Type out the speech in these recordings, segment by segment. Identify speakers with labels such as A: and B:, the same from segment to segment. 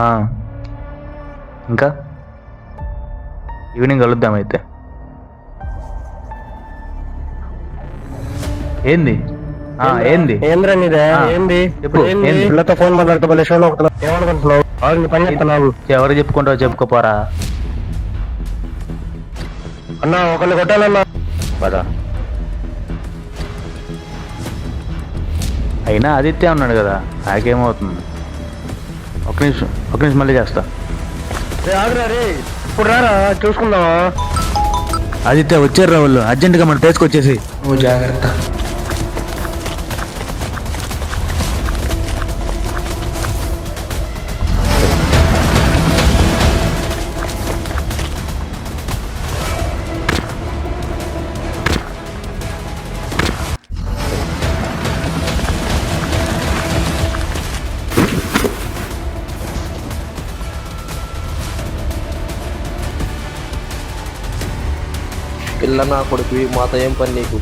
A: ఆ, ఇంకా ఈవినింగ్ కలుద్దాం అయితే. ఏంది? ఏంది?
B: ఏంద్రా నీదే?
A: ఆ,
B: ఏంది
A: చెప్పు,
B: ఇప్పుడు? ఏంది
A: ఏంది?
B: పిల్లతో ఫోన్ మాట్లాడుతూ భలే షోలో ఒకటి ఏమనుకుంటున్నావు? నీ పని చెప్తున్నావు
A: ఎవరు చెప్పుకుంటావో చెప్పుకోపోరా.
B: అన్నా, ఒకరిని కొట్టాలన్నా.
A: పద. అయినా ఆదిత్య ఉన్నాడు కదా, నాకేమవుతుంది. ఒక నిమిషం మళ్ళీ చేస్తా.
B: ఆగురా రే, ఇప్పుడు రారా చూసుకుందామా?
A: ఆదిత్య వచ్చారు వాళ్ళు, అర్జెంటుగా మన ప్లేస్కి వచ్చేసి.
C: నువ్వు జాగ్రత్త. పిల్ల నా కొడుకువి, మాతో ఏం పని నీకు?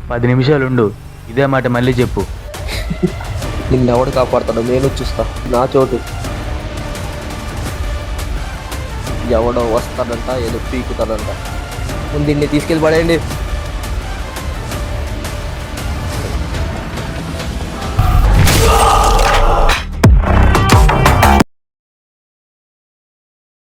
A: 10 నిమిషాలు ఉండు, ఇదే మాట మళ్ళీ చెప్పు.
C: నిన్నెవడు కాపాడతాడు? నేను చూస్తా నా చోటు. ఎవడో వస్తాడంట, ఏదో పీకుతాడంట. ముందు దీన్ని తీసుకెళ్ళి పడేయండి.